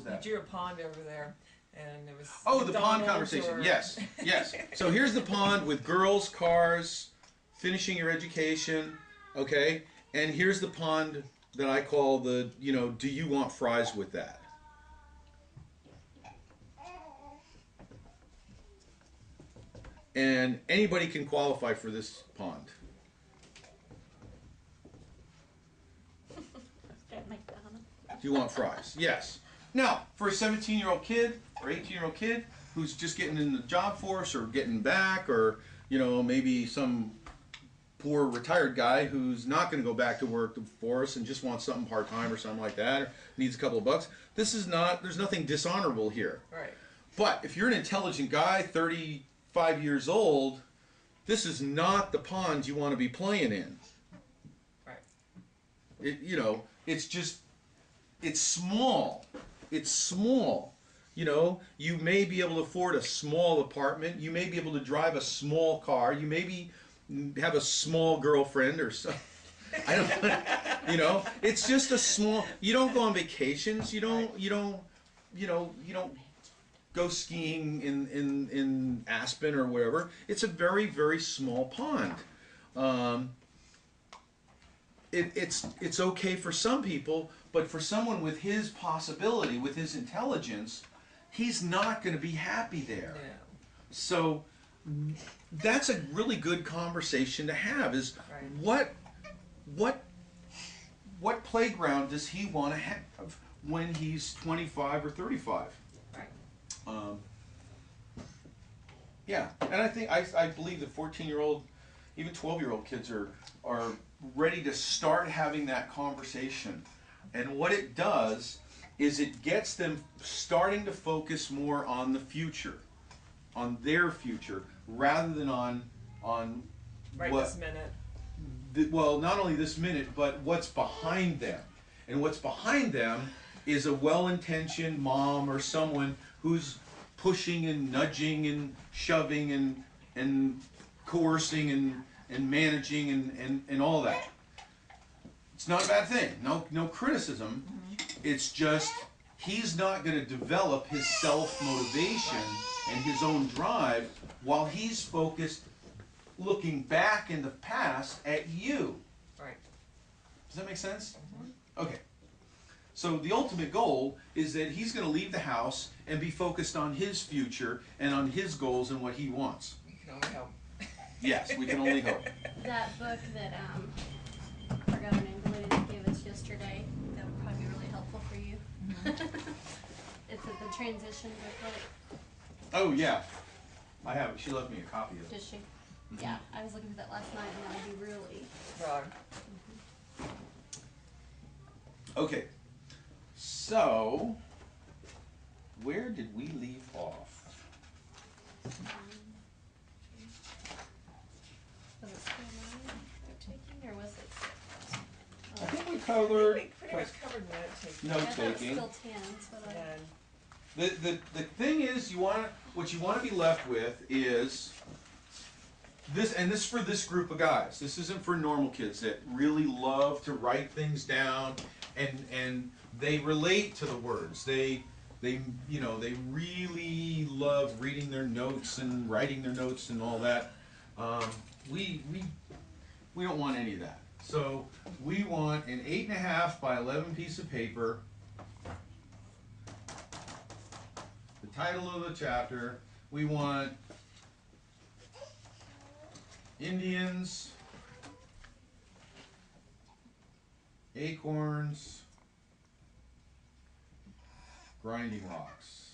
that? You drew a pond over there, and it was. Oh, the pond McDonald's conversation. or- Yes, yes. So here's the pond with girls, cars, finishing your education, okay? And here's the pond that I call the, do you want fries with that? And anybody can qualify for this pond. Do you want fries? Yes. Now, for a 17-year-old kid or 18-year-old kid who's just getting in the job force or getting back, or maybe some poor retired guy who's not going to go back to work for us and just wants something part-time or something like that, or needs a couple of bucks, there's nothing dishonorable here. Right. But if you're an intelligent guy, 35 years old, this is not the pond you want to be playing in. Right. It's just, it's small. It's small. You may be able to afford a small apartment. You may be able to drive a small car. You maybe have a small girlfriend or something. I don't, it's just a small, you don't go on vacations. You don't go skiing in Aspen or wherever. It's a very, very small pond. It's okay for some people, but for someone with his possibility, with his intelligence, he's not going to be happy there. Yeah. So that's a really good conversation to have, is Right. what playground does he want to have when he's 25 or 35? Right. Yeah, and I believe that 14-year-old, even 12-year-old kids are ready to start having that conversation. And what it does is it gets them starting to focus more on the future, on their future, rather than on Right what, this minute. well, not only this minute, but what's behind them. And what's behind them is a well-intentioned mom or someone who's pushing and nudging and shoving and coercing and managing and all that. It's not a bad thing. No criticism. It's just he's not going to develop his self-motivation and his own drive while he's focused looking back in the past at you. Right. Does that make sense? Okay. So the ultimate goal is that he's going to leave the house and be focused on his future and on his goals and what he wants. You can only hope. Yes, we can only hope. That book that our governor Glidden gave us yesterday, that would probably be really helpful for you. It's the transition booklet. Oh, yeah. I have it. She left me a copy of it. Does she? Yeah, I was looking for that last night, and that would be really. Right. Okay. So, where did we leave off? Was it still 9 note taking, or was it 6? I think we I covered think we pretty much covered note taking. note I thought it was taking. still 10, so that. And The thing is, what you want to be left with is this, and this is for this group of guys. This isn't for normal kids that really love to write things down and they relate to the words. They really love reading their notes and writing their notes and all that. We don't want any of that. So we want an 8.5 by 11 piece of paper. The title of the chapter. We want Indians, acorns, grinding rocks,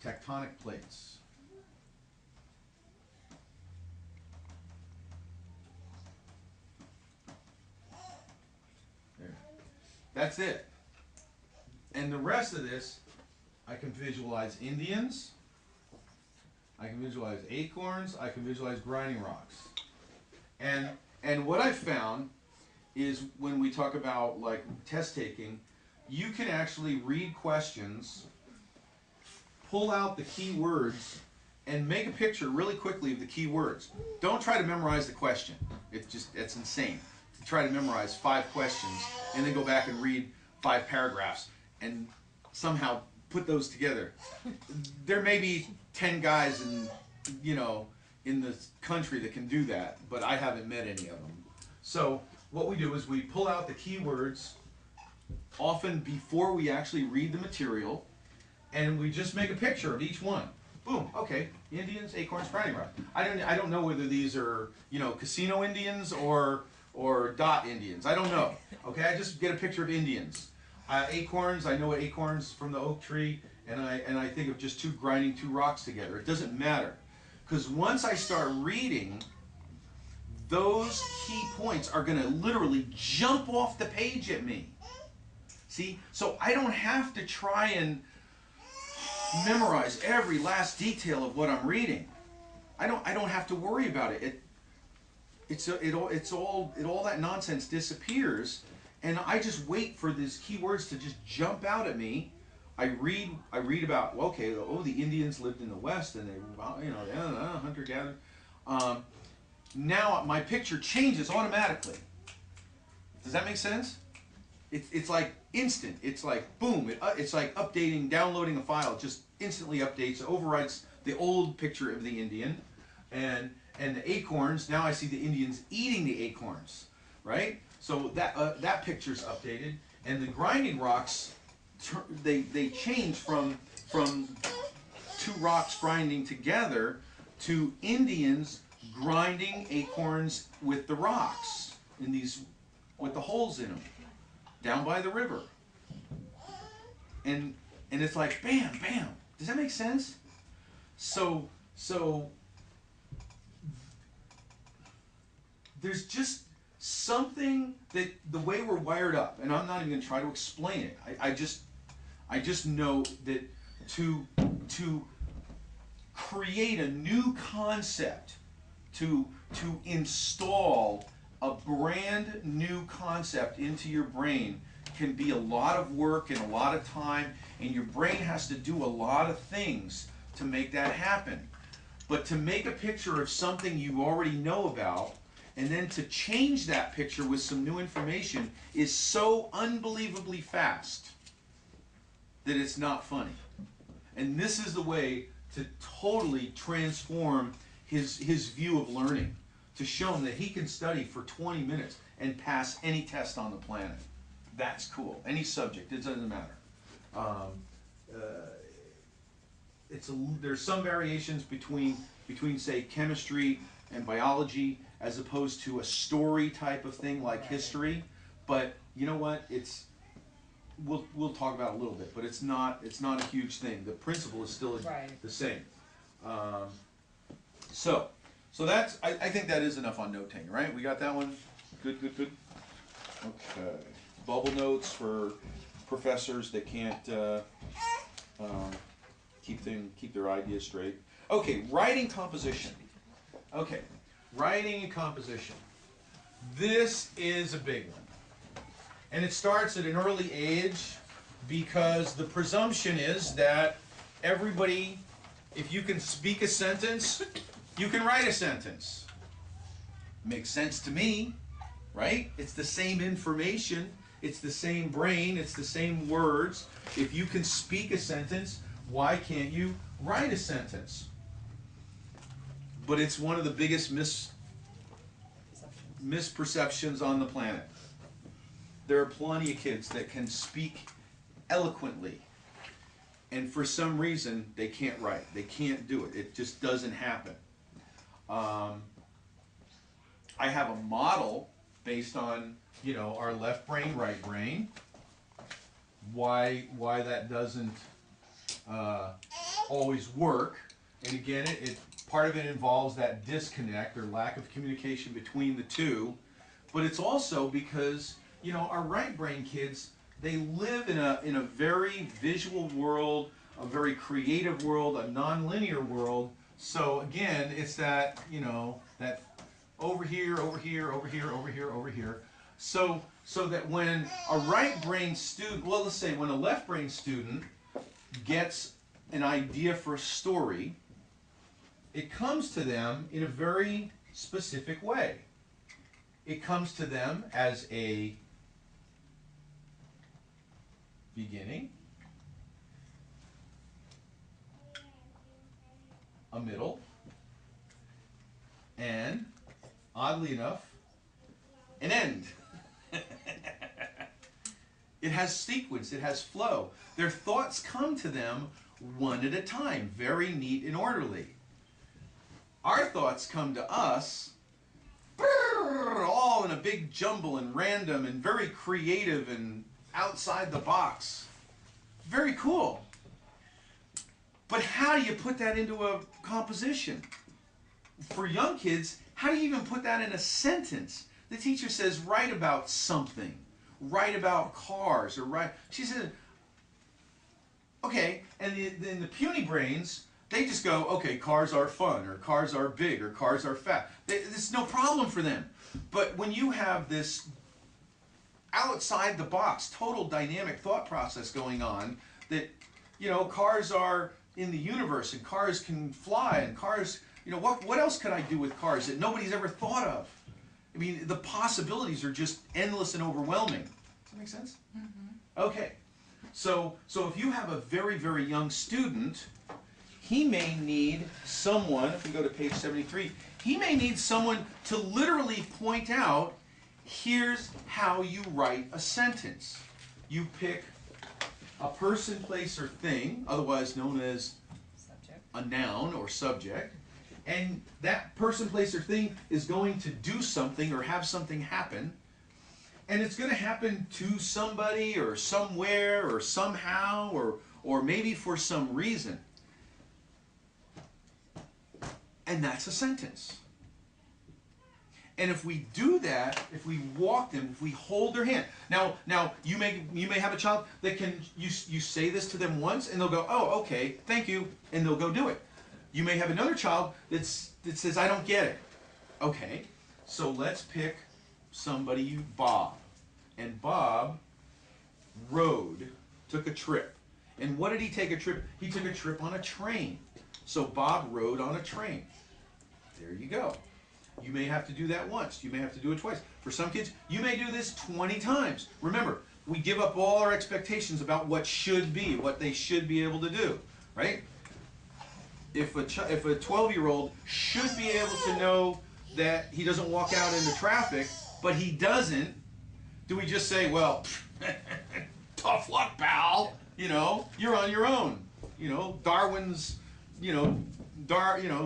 tectonic plates. There. That's it. And the rest of this, I can visualize Indians, I can visualize acorns, I can visualize grinding rocks. And what I've found is when we talk about like test taking, you can actually read questions, pull out the key words, and make a picture really quickly of the key words. Don't try to memorize the question. It's insane. to try to memorize 5 questions and then go back and read 5 paragraphs and somehow put those together. There may be 10 guys in the country that can do that, but I haven't met any of them. So what we do is we pull out the keywords often before we actually read the material, and we just make a picture of each one. Boom, okay, Indians, acorns, browning rock. I don't know whether these are, casino Indians or dot Indians. I don't know. Okay, I just get a picture of Indians. Acorns, I know acorns from the oak tree, and I think of just grinding two rocks together. It doesn't matter. Because once I start reading, those key points are going to literally jump off the page at me. See? So I don't have to try and memorize every last detail of what I'm reading. I don't have to worry about it. All that nonsense disappears, and I just wait for these keywords to just jump out at me. I read about, the Indians lived in the West, and they, hunter gatherer. Now my picture changes automatically. Does that make sense? It's like instant. It's like boom. It's like downloading a file. It just instantly updates, overwrites the old picture of the Indian, and the acorns. Now I see the Indians eating the acorns, right? So that picture's updated, and the grinding rocks, they change from 2 rocks grinding together to Indians grinding acorns with the rocks with the holes in them down by the river, and it's like bam, bam. Does that make sense? So there's just something that the way we're wired up, and I'm not even going to try to explain it. I just know that to create a new concept, to install a brand new concept into your brain can be a lot of work and a lot of time, and your brain has to do a lot of things to make that happen. But to make a picture of something you already know about, and then to change that picture with some new information, is so unbelievably fast that it's not funny. And this is the way to totally transform his view of learning, to show him that he can study for 20 minutes and pass any test on the planet. That's cool. Any subject, it doesn't matter. There's some variations between say chemistry and biology, as opposed to a story type of thing like history. But you know what? We'll talk about it a little bit, but it's not a huge thing. The principle is still the same. So that's I think that is enough on note taking, right? We got that one. Good. Okay. Bubble notes for professors that can't keep their ideas straight. Okay, writing composition. Okay, writing and composition. This is a big one. And it starts at an early age because the presumption is that everybody, if you can speak a sentence, you can write a sentence. Makes sense to me, right? It's the same information, it's the same brain, it's the same words. If you can speak a sentence, why can't you write a sentence? But it's one of the biggest misperceptions on the planet. There are plenty of kids that can speak eloquently, and for some reason they can't write. They can't do it. It just doesn't happen. I have a model based on our left brain, right brain. Why that doesn't always work, and again, part of it involves that disconnect or lack of communication between the two, but it's also because our right brain kids, they live in a very visual world, a very creative world, a non-linear world. So again, it's that that over here, over here, over here, over here, over here. So that when a right brain student, well, let's say when a left brain student gets an idea for a story, it comes to them in a very specific way. it comes to them as a beginning, a middle, and, oddly enough, an end. It has sequence, it has flow. Their thoughts come to them one at a time, very neat and orderly. Our thoughts come to us all in a big jumble and random and very creative and outside the box. Very cool. But how do you put that into a composition? For young kids, how do you even put that in a sentence? The teacher says, write about something. Write about cars, or write. She said, okay, and the puny brains, they just go, okay, cars are fun, or cars are big, or cars are fat. It's no problem for them. But when you have this outside the box, total dynamic thought process going on, that, you know, cars are in the universe, and cars can fly, and cars, you know, what else could I do with cars that nobody's ever thought of? I mean, the possibilities are just endless and overwhelming. Does that make sense? Mm-hmm. Okay. So if you have a very, very young student, he may need someone, if we go to page 73, he may need someone to literally point out, here's how you write a sentence. You pick a person, place, or thing, otherwise known as Subject. a noun or subject, and that person, place, or thing is going to do something or have something happen, and it's going to happen to somebody or somewhere or somehow or maybe for some reason. And that's a sentence. And if we do that, if we walk them, if we hold their hand. Now you may have a child that can, you say this to them once and they'll go, oh, okay, thank you, and they'll go do it. You may have another child that says, I don't get it. Okay, so let's pick somebody, Bob. And Bob took a trip. And what did he take a trip? He took a trip on a train. So Bob rode on a train. There you go. You may have to do that once. You may have to do it twice. For some kids, you may do this 20 times. Remember, we give up all our expectations about what should be, what they should be able to do, right? If a 12-year-old should be able to know that he doesn't walk out into traffic, but he doesn't, do we just say, well, tough luck, pal, you know, you're on your own, you know, Darwin's,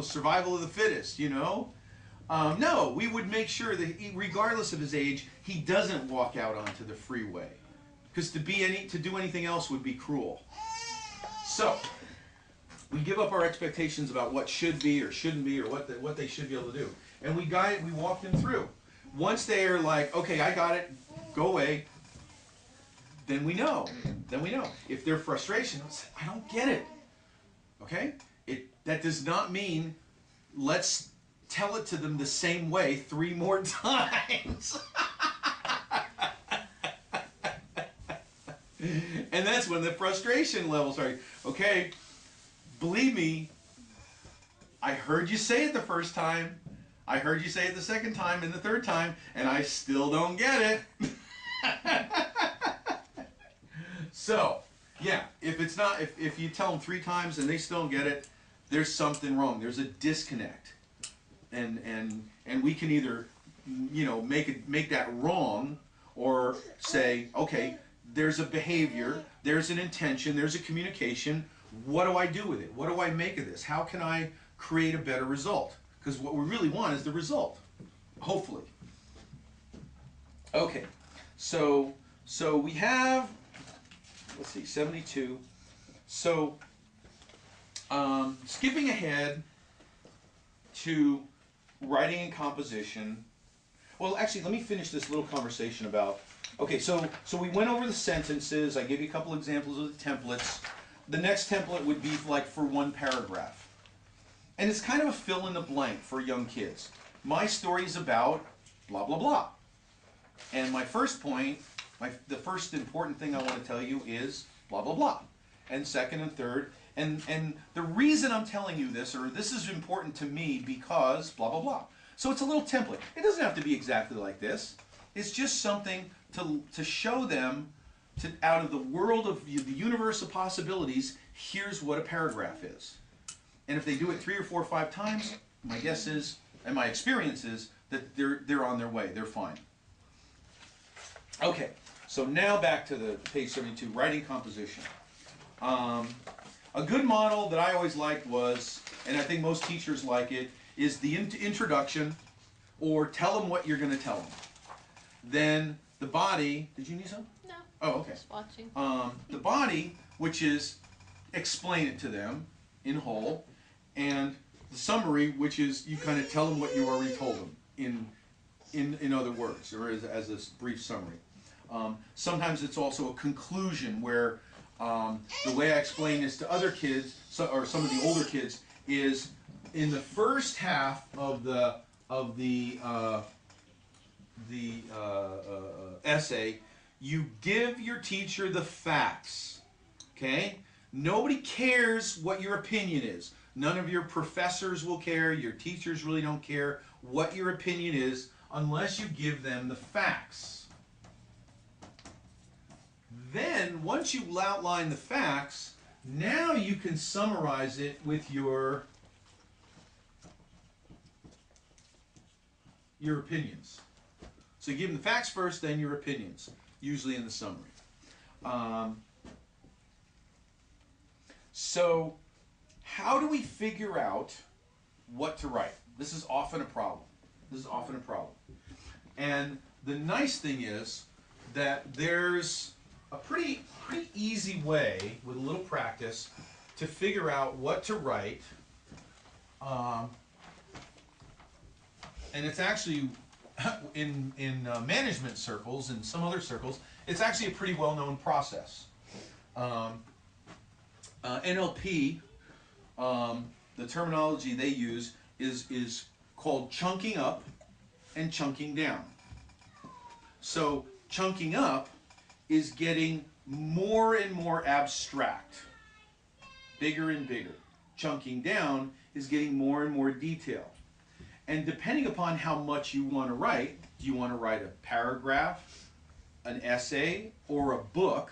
survival of the fittest, you know? No, we would make sure that regardless of his age, he doesn't walk out onto the freeway, because to do anything else would be cruel. So we give up our expectations about what should be or shouldn't be or what they should be able to do, and we walk them through. Once they are like, okay, I got it, go away, then we know. If their frustration is, I don't get it. Okay? That does not mean let's tell it to them the same way 3 more times. And that's when the frustration levels are, okay, believe me, I heard you say it the first time, I heard you say it the second time and the third time, and I still don't get it. So, yeah, if you tell them 3 times and they still don't get it, there's something wrong. There's a disconnect. And we can either, make that wrong, or say, okay, there's a behavior, there's an intention, there's a communication. What do I do with it? What do I make of this? How can I create a better result? Because what we really want is the result, hopefully. Okay, so we have, let's see, 72. So skipping ahead to writing and composition. Well, actually, let me finish this little conversation about, okay, so we went over the sentences. I gave you a couple examples of the templates. The next template would be like for 1 paragraph. And it's kind of a fill in the blank for young kids. My story is about blah, blah, blah. And my first point, the first important thing I want to tell you is blah, blah, blah. And second and third. And the reason I'm telling you this, or this is important to me because blah, blah, blah. So it's a little template. It doesn't have to be exactly like this. It's just something to show them, out of the world of the universe of possibilities, here's what a paragraph is. And if they do it 3 or 4 or 5 times, my guess is, and my experience is, that they're on their way. They're fine. Okay, so now back to the page 72, writing composition. A good model that I always liked was, and I think most teachers like it, is the introduction, or tell them what you're going to tell them. Then the body, did you need some? No. Oh, okay. Just watching. The body, which is explain it to them in whole, and the summary, which is you kind of tell them what you already told them in other words, or as a brief summary. Sometimes it's also a conclusion where the way I explain this to other kids, or some of the older kids, is in the first half of the essay, you give your teacher the facts. Okay? Nobody cares what your opinion is. None of your professors will care. Your teachers really don't care what your opinion is unless you give them the facts. Then, once you outline the facts, now you can summarize it with your opinions. So you give them the facts first, then your opinions, usually in the summary. So, how do we figure out what to write? This is often a problem. And the nice thing is that there's a pretty easy way, with a little practice, to figure out what to write. And it's actually, in management circles and some other circles, it's actually a pretty well-known process. NLP, the terminology they use is called chunking up and chunking down. So chunking up is getting more and more abstract, bigger and bigger. Chunking down is getting more and more detail. And depending upon how much you want to write, do you want to write a paragraph, an essay, or a book,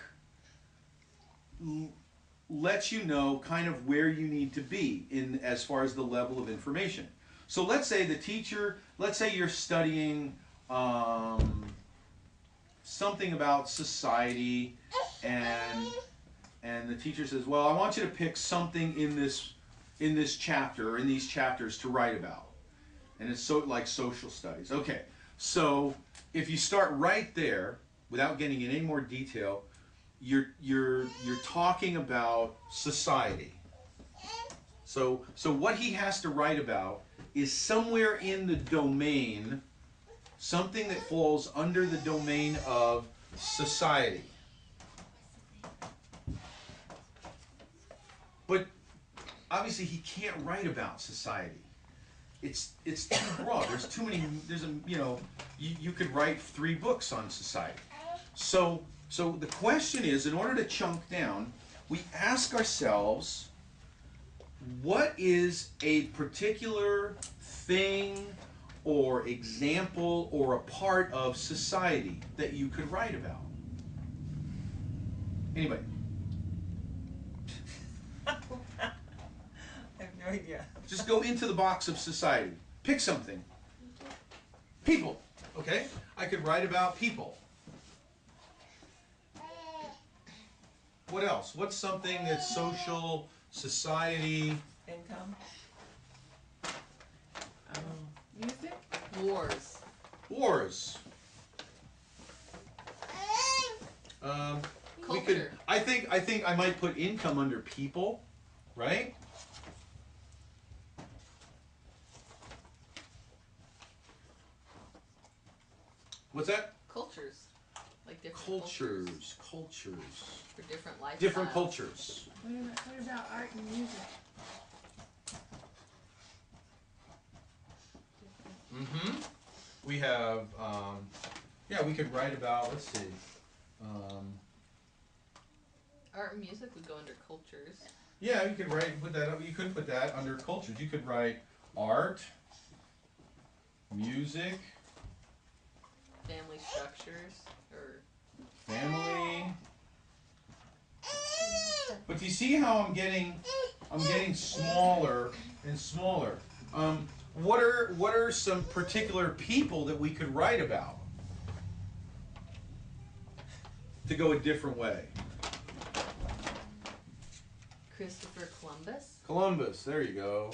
lets you know kind of where you need to be in as far as the level of information. So let's say the teacher, let's say you're studying something about society, and the teacher says, well, I want you to pick something in this chapter, or in these chapters, to write about. And it's like social studies. Okay, so if you start right there, without getting in any more detail, you're talking about society. So what he has to write about is somewhere in the domain, something that falls under the domain of society. But obviously he can't write about society. It's too broad. There's too many. You could write 3 books on society. So the question is, in order to chunk down, we ask ourselves, what is a particular thing or example or a part of society that you could write about? Anybody? I have no idea. Just go into the box of society. Pick something. People. Okay? I could write about people. What else? What's something that's social, society? Income. Music? Wars. Wars. We could. Culture. I think I might put income under people, right? What's that? Cultures. Like different Cultures. For different lifestyles. Different cultures. What about art and music? Mm-hmm. We have, yeah, we could write about, let's see. Art and music would go under cultures. Yeah, you could put that up. You could put that under cultures. You could write art, music, Family structures, or family. But do you see how I'm getting smaller and smaller? What are some particular people that we could write about to go a different way? Christopher Columbus. Columbus, there you go.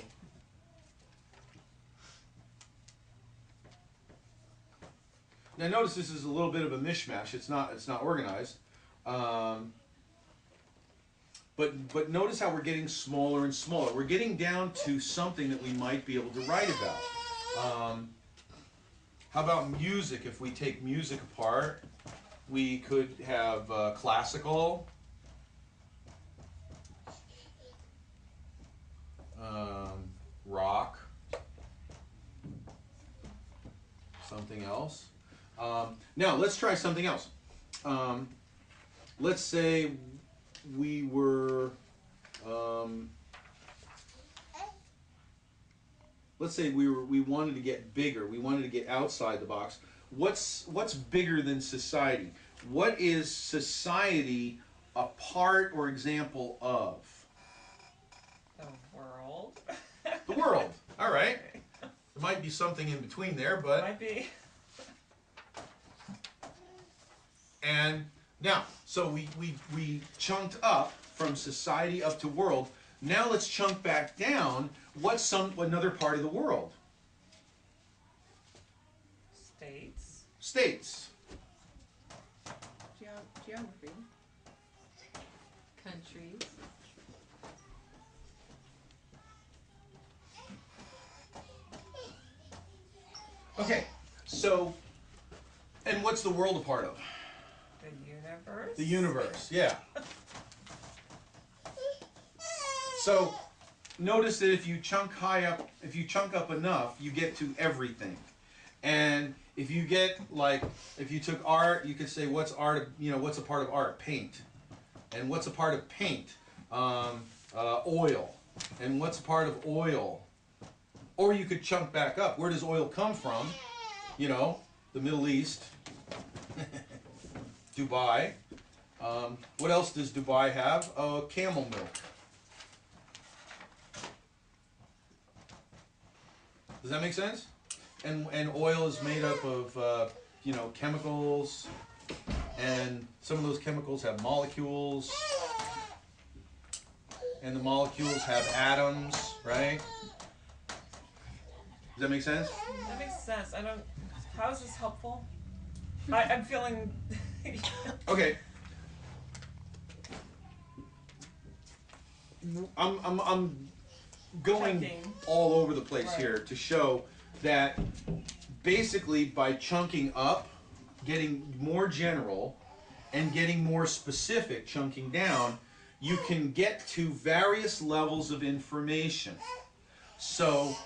Now notice this is a little bit of a mishmash. It's not organized. But notice how we're getting smaller and smaller. We're getting down to something that we might be able to write about. How about music? If we take music apart, we could have classical, rock, something else. Now let's try something else. Let's say we were, let's say we wanted to get bigger. We wanted to get outside the box. What's bigger than society? What is society a part or example of? The world. The world. All right. There might be something in between there, but Might be. and now, so we chunked up from society up to world. Now let's chunk back down. What's another part of the world? States. States. Geography. Countries. Okay, so, and what's the world a part of? The universe. The universe, yeah. So, notice that if you chunk up enough, you get to everything. And if you get, like, if you took art, you could say, what's art, what's a part of art? Paint. And what's a part of paint? Oil. And what's a part of oil? Or you could chunk back up. Where does oil come from? The Middle East. Dubai. What else does Dubai have? Camel milk. Does that make sense? And oil is made up of chemicals, and some of those chemicals have molecules, and the molecules have atoms, right? Does that make sense? That makes sense. How is this helpful? I'm feeling. Okay. I'm going Chunking. all over the place Right. here to show that basically by chunking up, getting more general, and getting more specific, chunking down, you can get to various levels of information. So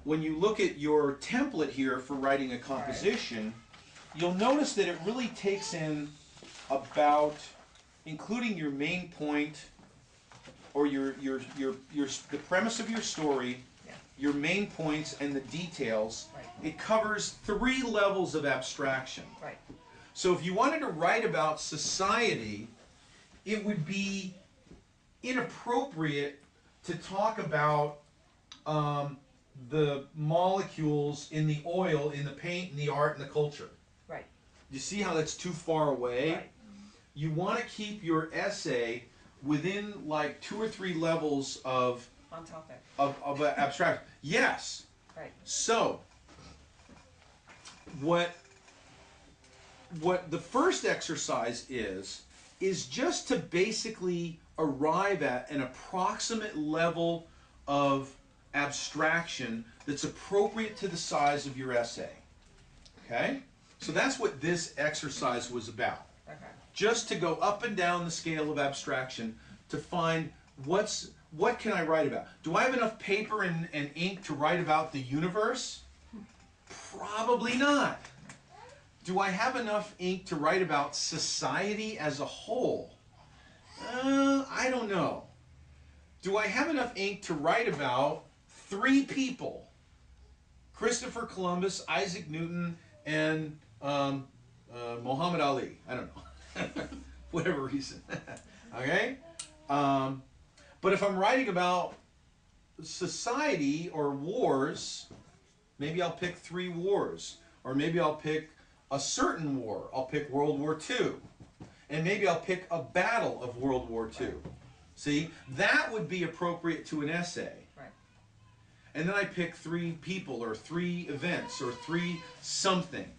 when you look at your template here for writing a composition, you'll notice that it really takes in about, including your main point, or the premise of your story, Yeah. your main points and the details. Right. It covers 3 levels of abstraction. Right. So if you wanted to write about society, it would be inappropriate to talk about the molecules in the oil, in the paint, in the art, and the culture. Right. You see how that's too far away? Right. You want to keep your essay within like 2 or 3 levels of On topic. abstraction. Yes. Right. So, what the first exercise is just to basically arrive at an approximate level of abstraction that's appropriate to the size of your essay. Okay? So that's what this exercise was about. Okay. Just to go up and down the scale of abstraction to find what can I write about. Do I have enough paper and ink to write about the universe? Probably not. Do I have enough ink to write about society as a whole? I don't know. Do I have enough ink to write about 3 people? Christopher Columbus, Isaac Newton, and Muhammad Ali. I don't know. Whatever reason. Okay? But if I'm writing about society or wars, maybe I'll pick 3 wars. Or maybe I'll pick a certain war. I'll pick World War II. And maybe I'll pick a battle of World War II. See? That would be appropriate to an essay. Right. And then I pick 3 people or 3 events or 3 something.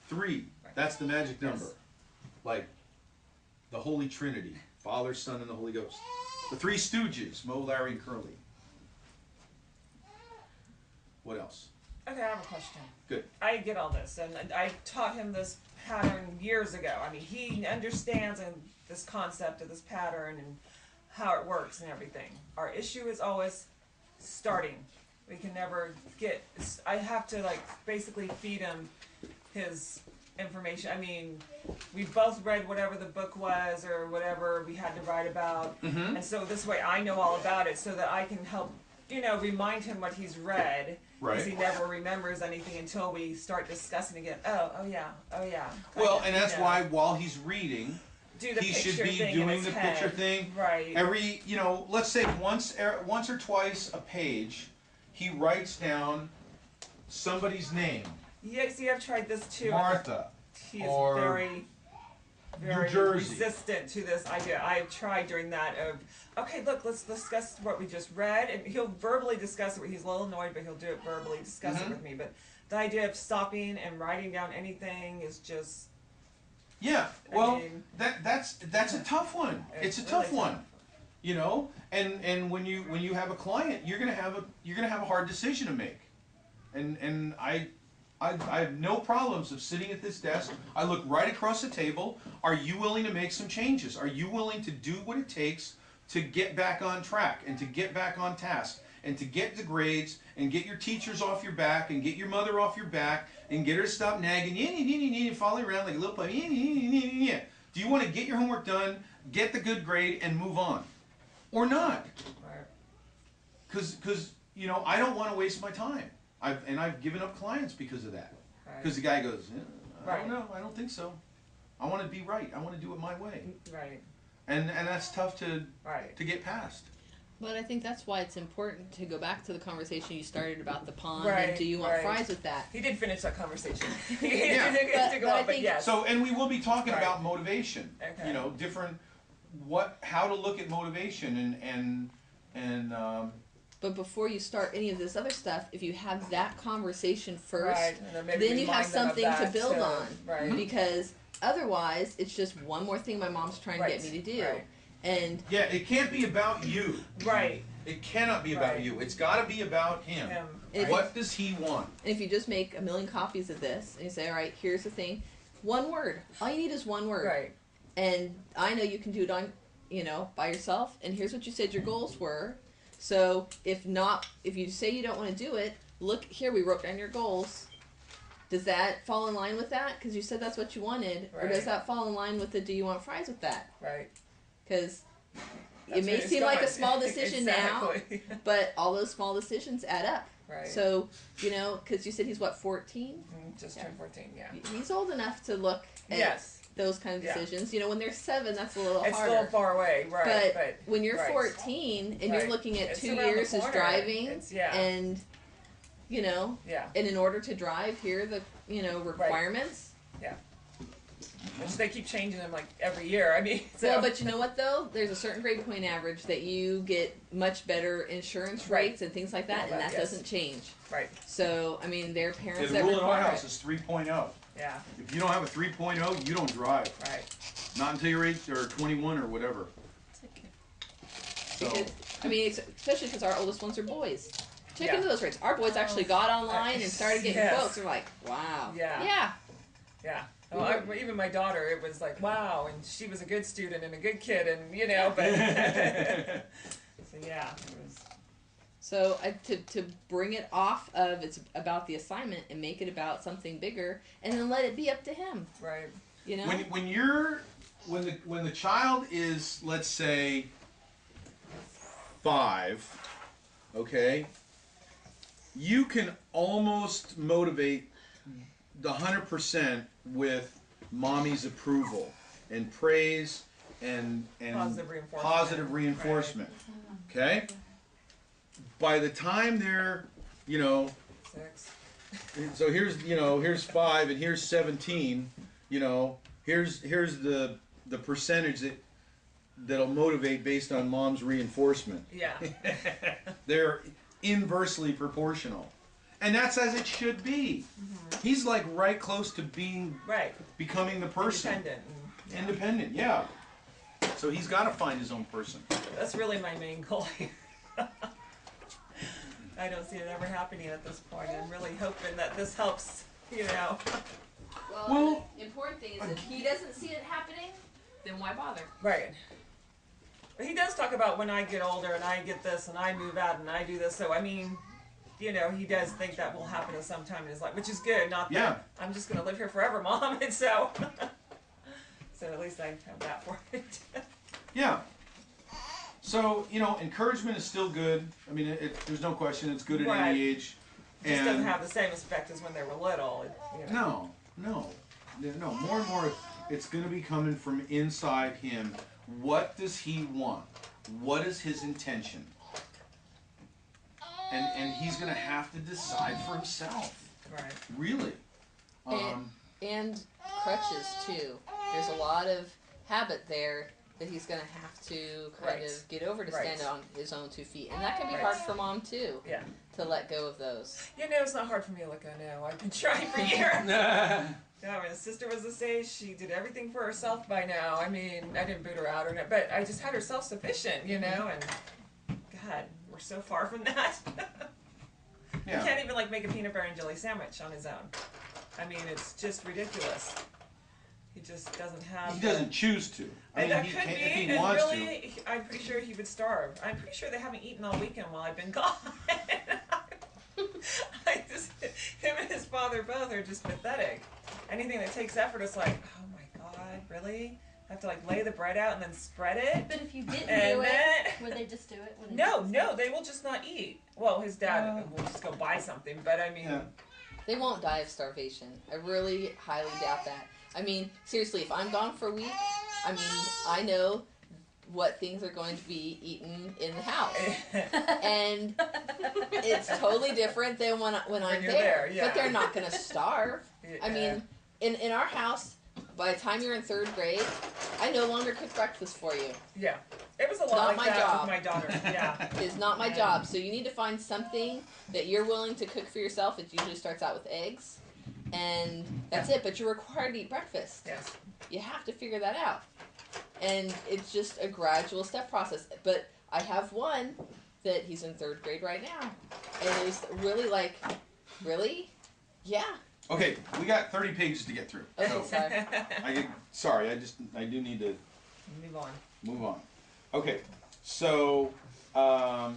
3. Right. That's the magic number. Yes. Like the Holy Trinity. Father, Son, and the Holy Ghost. The 3 Stooges. Moe, Larry, and Curly. What else? Okay, I have a question. Good. I get all this, and I taught him this pattern years ago. I mean, he understands this concept of this pattern and how it works and everything. Our issue is always starting. We can never get. I have to like basically feed him his information. I mean, we both read whatever the book was or whatever we had to write about, and so this way I know all about it, so that I can help, remind him what he's read. Because he never remembers anything until we start discussing again. Oh yeah. Well, and that's why while he's reading, do the he should picture be thing in doing his the head. picture thing. Right. Every, let's say once or twice a page, he writes down somebody's name. Yeah, see, I've tried this too. Martha. He is or very New Jersey. resistant to this idea. I've tried during that of, okay, look, let's discuss what we just read, and he'll verbally discuss it. He's a little annoyed, but he'll do it verbally, discuss it with me. But the idea of stopping and writing down anything is just. Yeah, I well, mean, that's a tough one. It's a tough really one, And when you have a client, you're gonna have a hard decision to make, and I have no problems of sitting at this desk. I look right across the table. Are you willing to make some changes? Are you willing to do what it takes to get back on track and to get back on task and to get the grades and get your teachers off your back and get your mother off your back and get her to stop nagging, following around like a little puppy? Do you want to get your homework done, get the good grade, and move on? Or not? Right. Because I don't want to waste my time. I've given up clients because of that. Because the guy goes, I don't know, I don't think so. I want to be right. I want to do it my way. Right. And that's tough to Right. get past. But I think that's why it's important to go back to the conversation you started about the pond Right, and do you want right. fries with that? He did finish that conversation. Yeah. to go But I on, but think- yes. So, and we will be talking Right. about motivation. Okay. Different, how to look at motivation and But before you start any of this other stuff, if you have that conversation first, Right, and maybe then you have remind them of something to that, build too. on. Right. Because otherwise, it's just one more thing my mom's trying to get Right, me to do. right. And yeah, it can't be about you. Right. It cannot be about Right. you. It's got to be about him. Him. If- What does he want? if you just make 1,000,000 copies of this and you say, all right, here's the thing, one word. All you need is one word. Right. And I know you can do it on, by yourself. And here's what you said your goals were. So if you say you don't want to do it, look here, we wrote down your goals. Does that fall in line with that? Because you said that's what you wanted. Or does Right. that fall in line with the do you want fries with that? Right. Because it That's may where it's seem like a going. small decision Exactly. now, but all those small decisions add up. Right. So, because you said he's what, 14? Just turned 14, yeah. He's old enough to look at Yes. those kind of Yeah. decisions. When they're 7, that's a little It's a harder. little far away, right. But when you're right. 14 and you're Right. looking at It's 2 around the years as corner. driving, It's- yeah. and Yeah. and in order to drive, here are the requirements. Yeah. Which they keep changing them like every year. I mean, so. Well, but you know what though? There's a certain grade point average that you get much better insurance Right. rates and things like that, All and that, that yes. doesn't change. Right. So their parents the that rule in our require house it. is 3.0. Yeah. If you don't have a 3.0, you don't drive. Right. Not until you're 8 or 21 or whatever. So, Because, especially because our oldest ones are boys. Check Yeah. into those rates. Our boys actually got online and started getting Yes. quotes. They're like, wow. Yeah. Yeah. Yeah. Well, even my daughter, it was like, wow, and she was a good student and a good kid, and but so yeah, it was. So to bring it off of it's about the assignment and make it about something bigger, and then let it be up to him. Right. when the child is, let's say, 5, okay, you can almost motivate the 100% with mommy's approval and praise and positive reinforcement. Okay? By the time they're, 6. so here's 5 and here's 17, here's the percentage that'll motivate based on mom's reinforcement. Yeah. They're inversely proportional. And that's as it should be. He's like right close to becoming the person. Independent, yeah. So he's got to find his own person. That's really my main goal. I don't see it ever happening at this point. I'm really hoping that this helps, Well, the important thing is if he doesn't see it happening, then why bother? Right. But he does talk about when I get older and I get this and I move out and I do this. So, I mean, he does think that will happen at some time in his life, which is good. Not that I'm just going to live here forever, Mom. And so at least I have that for it. Yeah. So, encouragement is still good. I mean, there's no question it's good at any age. It just doesn't have the same effect as when they were little. No. More and more, it's going to be coming from inside him. What does he want? What is his intention? And he's going to have to decide for himself. Right. Really. And crutches, too. There's a lot of habit there that he's going to have to kind of get over to stand on his own 2 feet. And that can be hard for mom, too. Yeah. To let go of those. It's not hard for me to let go now. I've been trying for years. When his sister was this age, she did everything for herself by now. I mean, I didn't boot her out or not, but I just had her self-sufficient, and God, we're so far from that. He can't even make a peanut butter and jelly sandwich on his own. I mean, it's just ridiculous. He just doesn't have. He doesn't choose to. And that could be, if he and wants really, I'm pretty sure he would starve. I'm pretty sure they haven't eaten all weekend while I've been gone. Him and his father both are just pathetic. Anything that takes effort is like, oh my God, really? I have to lay the bread out and then spread it? But if you didn't do it, would they just do it? No, they will just not eat. Well, his dad will just go buy something, but I mean... They won't die of starvation. I really highly doubt that. I mean, seriously, if I'm gone for a week, I know what things are going to be eaten in the house. And it's totally different than when I'm there. But they're not going to starve. I mean, in our house, by the time you're in 3rd grade, I no longer cook breakfast for you. Yeah. It was a lot like that with my daughter. Yeah. It's not my job. So you need to find something that you're willing to cook for yourself. It usually starts out with eggs. And that's it. But you're required to eat breakfast. Yes. You have to figure that out. And it's just a gradual step process. But I have one that he's in 3rd grade right now. And it's really really? Yeah. Okay, we got 30 pages to get through. Okay, sorry. I do need to move on. Okay, so the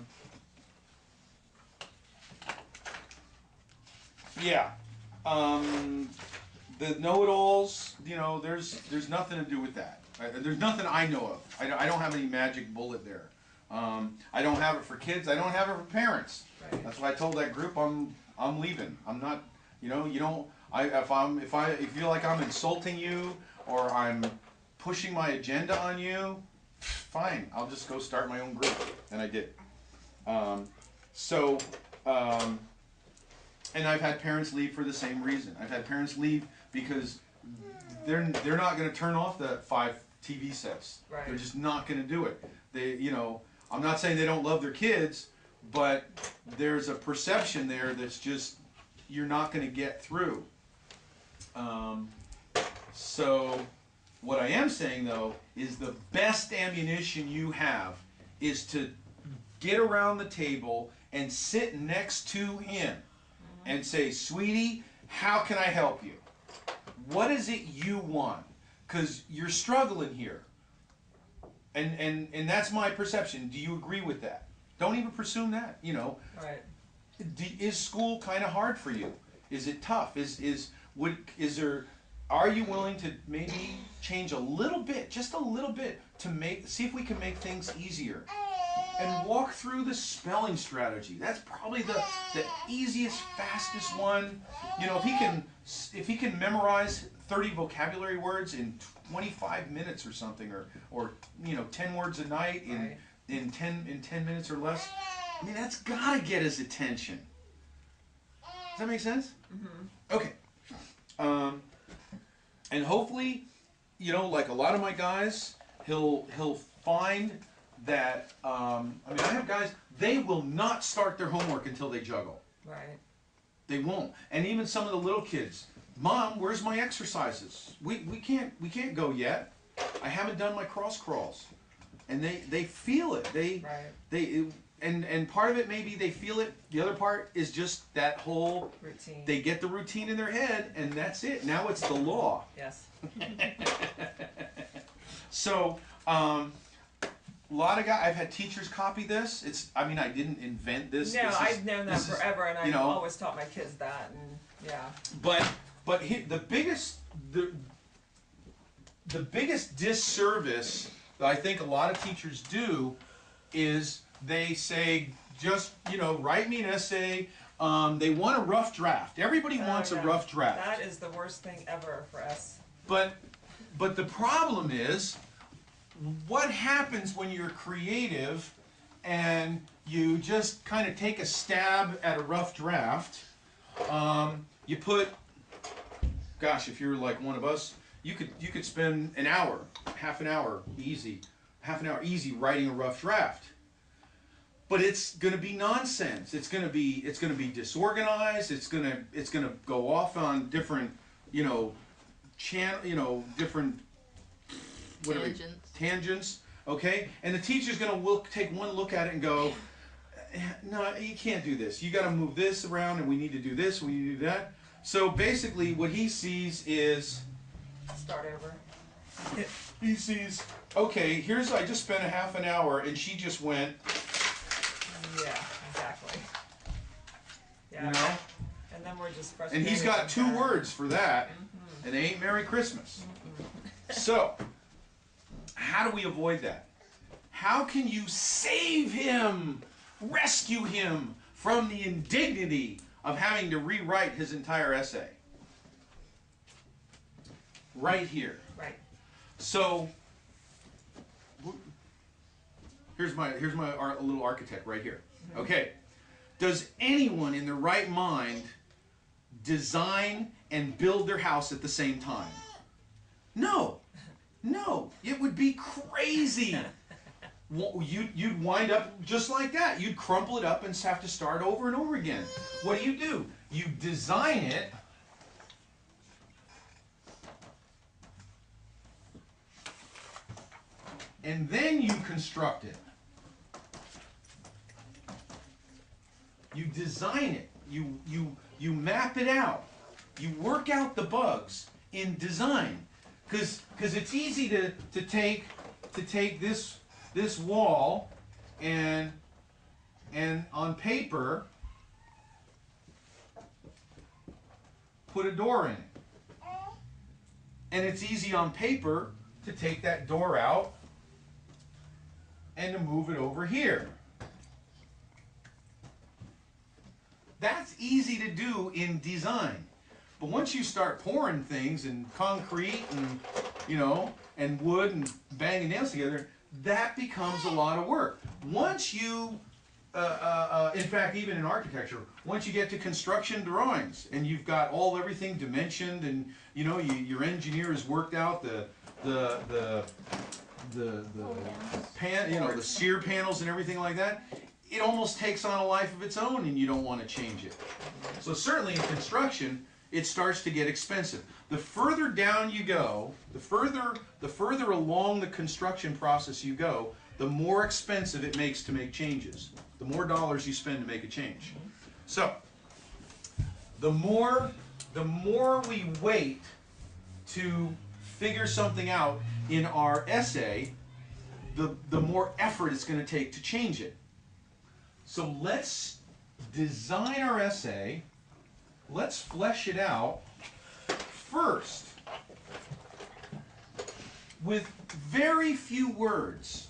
know-it-alls, there's nothing to do with that. There's nothing I know of. I don't have any magic bullet there. I don't have it for kids. I don't have it for parents. Right. That's why I told that group I'm leaving. I'm not. If I feel like I'm insulting you or I'm pushing my agenda on you, fine. I'll just go start my own group, and I did. And I've had parents leave for the same reason. I've had parents leave because they're not going to turn off the 5 TV sets. Right. They're just not going to do it. I'm not saying they don't love their kids, but there's a perception there that's just you're not going to get through. So what I am saying though is the best ammunition you have is to get around the table and sit next to him and say, sweetie, how can I help you? What is it you want? Because you're struggling here. And that's my perception. Do you agree with that? Don't even presume that, Right. Is school kind of hard for you? Is it tough? Are you willing to maybe change a little bit, just a little bit, to see if we can make things easier? and walk through the spelling strategy. That's probably the easiest, fastest one. You know, if he can memorize 30 vocabulary words in 25 minutes or something, or you know, 10 words a night in 10 minutes or less. I mean, that's gotta get his attention. Does that make sense? Mm-hmm. Okay. And hopefully, you know, like a lot of my guys, he'll find that. I mean, I have guys, they will not start their homework until they juggle. Right. They won't. And even some of the little kids, Mom, where's my exercises? We can't go yet. I haven't done my cross crawls. And they feel it. And part of it maybe they feel it. The other part is just that whole routine. They get the routine in their head, and that's it. Now it's the law. Yes. So, a lot of guys. I've had teachers copy this. I mean, I didn't invent this. No, I've known that forever, and I've you know, always taught my kids that, and yeah. But the biggest disservice that I think a lot of teachers do is they say, just, you know, write me an essay. They want a rough draft. Everybody wants a rough draft. That is the worst thing ever for us. But the problem is, what happens when you're creative and you just kind of take a stab at a rough draft? You put, gosh, if you're like one of us, you could spend an hour, half an hour easy writing a rough draft. But it's going to be nonsense. It's going to be disorganized. It's going to go off on different, you know, different tangents. Okay, and the teacher's going to take one look at it and go, no, you can't do this. You got to move this around, and we need to do this. We need to do that. So basically, what he sees is start over. He sees, okay, I just spent a half an hour, and she just went. Yeah, exactly. Yeah. You know? And then we're just frustrated. And he's got 2 words for that, and they ain't Merry Christmas. So, how do we avoid that? How can you save him, rescue him from the indignity of having to rewrite his entire essay? Right here. Right. So, here's my little architect right here. Okay. Does anyone in their right mind design and build their house at the same time? No. No. It would be crazy. You'd wind up just like that. You'd crumple it up and have to start over and over again. What do? You design it. And then you construct it. You design it. You map it out. You work out the bugs in design. Because it's easy to take this wall and on paper put a door in it. And it's easy on paper to take that door out and to move it over here. That's easy to do in design. But once you start pouring things and concrete and, you know, and wood and banging nails together, that becomes a lot of work. Once you, in fact, even in architecture, once you get to construction drawings and you've got everything dimensioned and, you know, your engineer has worked out the shear panels and everything like that, it almost takes on a life of its own, and you don't want to change it. So certainly in construction, it starts to get expensive. The further down you go, the further along the construction process you go, the more expensive it makes to make changes. The more dollars you spend to make a change. So the more we wait to figure something out in our essay, the more effort it's going to take to change it. So let's design our essay. Let's flesh it out first with very few words.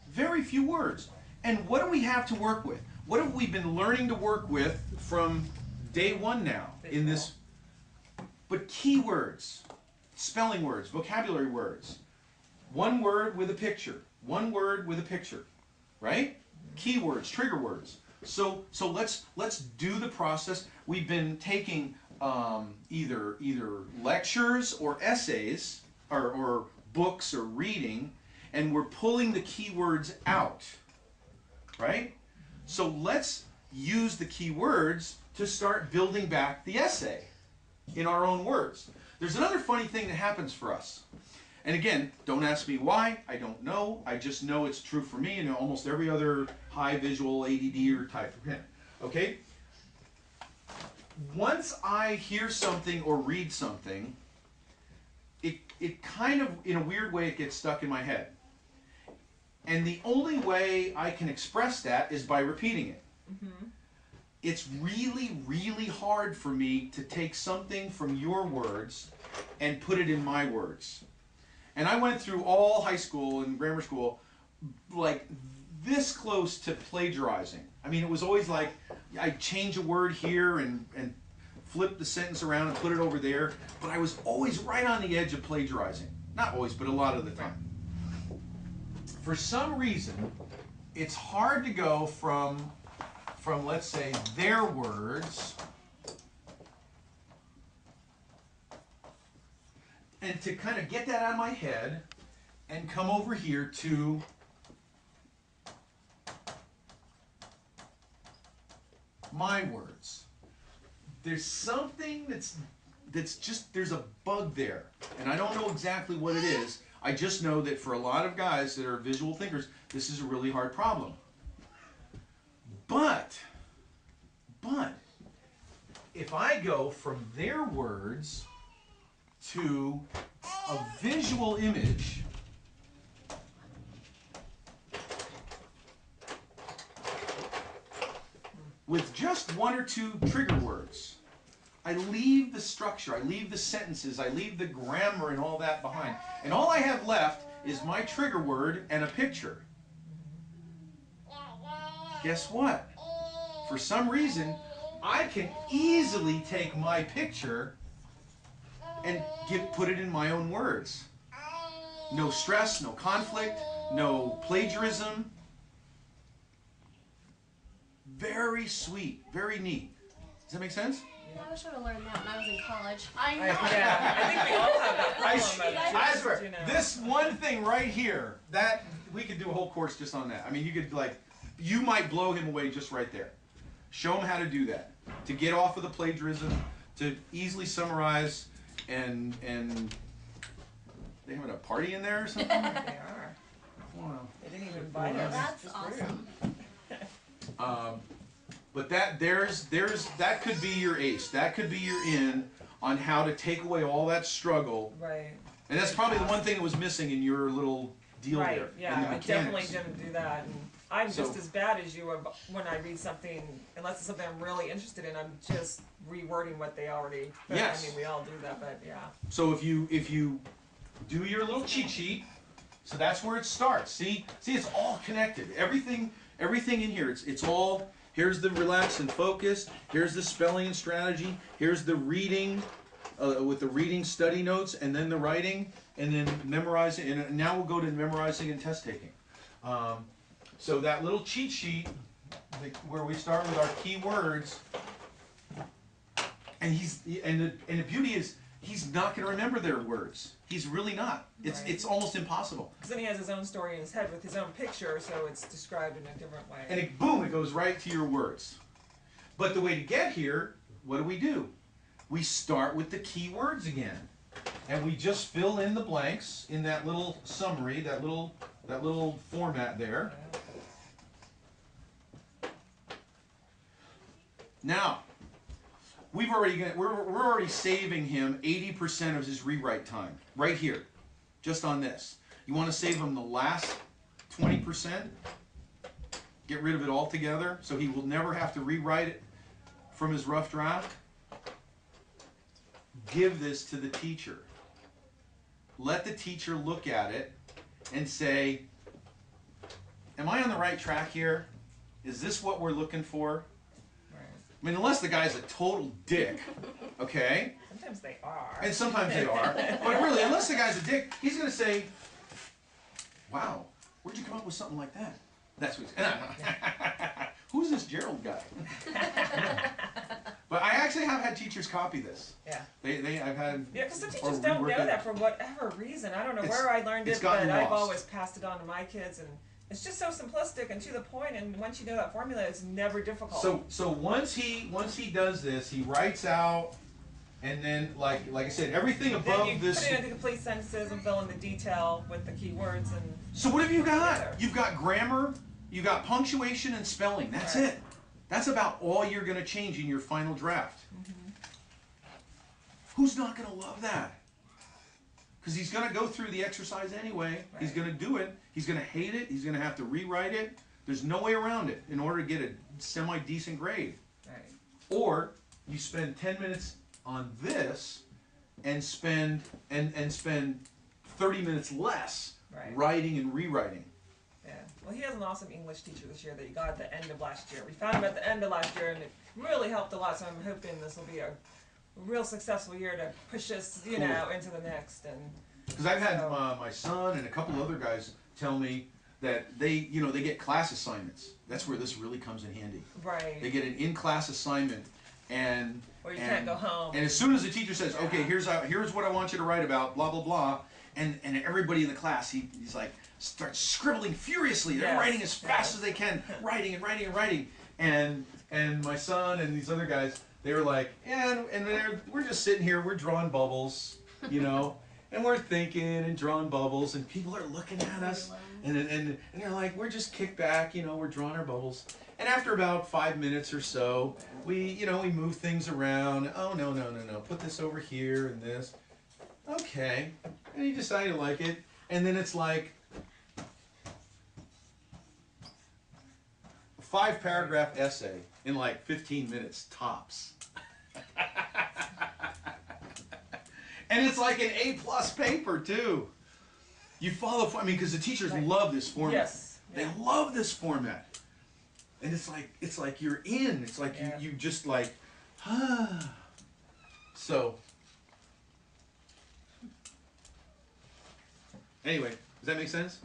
Very few words. And what do we have to work with? What have we been learning to work with from day one now in this? But keywords, spelling words, vocabulary words. One word with a picture. One word with a picture. Right? Keywords, trigger words. So let's do the process. We've been taking either lectures or essays or books or reading, and we're pulling the keywords out. Right? So let's use the keywords to start building back the essay in our own words. There's another funny thing that happens for us. And again, don't ask me why. I don't know. I just know it's true for me and almost every other high visual ADD or type of him. Okay? Once I hear something or read something, it kind of, in a weird way, it gets stuck in my head. And the only way I can express that is by repeating it. Mm-hmm. It's really, really hard for me to take something from your words and put it in my words. And I went through all high school and grammar school like this close to plagiarizing. I mean, it was always like I'd change a word here and flip the sentence around and put it over there. But I was always right on the edge of plagiarizing. Not always, but a lot of the time. For some reason, it's hard to go from let's say, their words, and to kind of get that out of my head and come over here to my words. There's something that's just, there's a bug there, and I don't know exactly what it is. I just know that for a lot of guys that are visual thinkers, this is a really hard problem. But if I go from their words to a visual image, with just one or two trigger words, I leave the structure, I leave the sentences, I leave the grammar and all that behind. And all I have left is my trigger word and a picture. Guess what? For some reason, I can easily take my picture and put it in my own words. No stress, no conflict, no plagiarism. Very sweet, very neat. Does that make sense? I wish I would have learned that when I was in college. Yeah, I think we all have that problem. I swear, this one thing right here, that we could do a whole course just on that. I mean, you could you might blow him away just right there. Show him how to do that, to get off of the plagiarism, to easily summarize, and they having a party in there or something? They are. Wow. They didn't even invite us. That's Just awesome. But that could be your ace. That could be your in on how to take away all that struggle. Right. And that's probably the one thing that was missing in your little deal Right. there. Yeah, in the I definitely mechanics. didn't do that. And I'm So- just as bad as you when I read something, unless it's something I'm really interested in, I'm just rewording what they already. Yes. I mean, we all do that, but yeah. So if you do your little cheat sheet, so that's where it starts. See, it's all connected. Everything in here, it's all. Here's the relax and focus. Here's the spelling and strategy. Here's the reading, with the reading study notes, and then the writing, and then memorizing. And now we'll go to memorizing and test taking. So that little cheat sheet, where we start with our key words, and the beauty is he's not going to remember their words. He's really not. It's almost impossible. Because then he has his own story in his head with his own picture, so it's described in a different way. And it goes right to your words. But the way to get here, what do? We start with the key words again. And we just fill in the blanks in that little summary, that little format there. Now, we're already saving him 80% of his rewrite time right here, just on this. You want to save him the last 20%? Get rid of it altogether so he will never have to rewrite it from his rough draft? Give this to the teacher. Let the teacher look at it and say, am I on the right track here? Is this what we're looking for? Right. I mean, unless the guy's a total dick, okay? Sometimes they are. And sometimes they are. But really, unless the guy's a dick, he's going to say, wow, where'd you come up with something like that? That's what he's who's this Gerald guy? But I actually have had teachers copy this. Yeah. I've had. Yeah, because some or teachers don't rework know it. that for whatever reason. I don't know It's- where I learned it's it, but gotten I've lost. always passed it on to my kids, and it's just so simplistic and to the point. And once you know that formula, it's never difficult. So once he does this, he writes out, and then like I said, everything then above you this. put it into complete sentences and fill in the detail with the keywords and. So what have you got? Together. You've got grammar, you've got punctuation and spelling. That's Right. it. That's about all you're going to change in your final draft. Who's not going to love that? Because he's going to go through the exercise anyway. He's Right. going to do it. He's going to hate it. He's going to have to rewrite it. There's no way around it in order to get a semi-decent grade. Right. Or you spend 10 minutes on this and spend 30 minutes less Right. writing and rewriting. Yeah. Well, he has an awesome English teacher this year that he got at the end of last year. We found him at the end of last year, and it really helped a lot. So I'm hoping this will be a real successful year to push us, you Cool. know, into the next. And Because I've had So- my son and a couple other guys tell me that they get class assignments. That's where this really comes in handy. They right. get an in-class assignment, and Or you and- can't go home. And as soon as the teacher says, "Okay, Yeah. here's what I want you to write about," blah blah blah, and everybody in the class he's like starts scribbling furiously. They're Yes, writing as fast yes. as they can, writing and writing and writing. And my son and these other guys, they were like, yeah, and we're just sitting here, we're drawing bubbles, you know, and we're thinking and drawing bubbles, and people are looking at us, and they're like, we're just kicked back, you know, we're drawing our bubbles. And after about 5 minutes or so, we move things around. Oh, no, put this over here and this. Okay. And you decide you like it. And then it's like 5-paragraph essay in like 15 minutes tops. And it's like an A+ paper too. You follow, I mean, because the teachers Right. love this format. Yes. They Yeah. love this format. And it's like you're in. It's like Yeah. you just like, ah. So, anyway, does that make sense?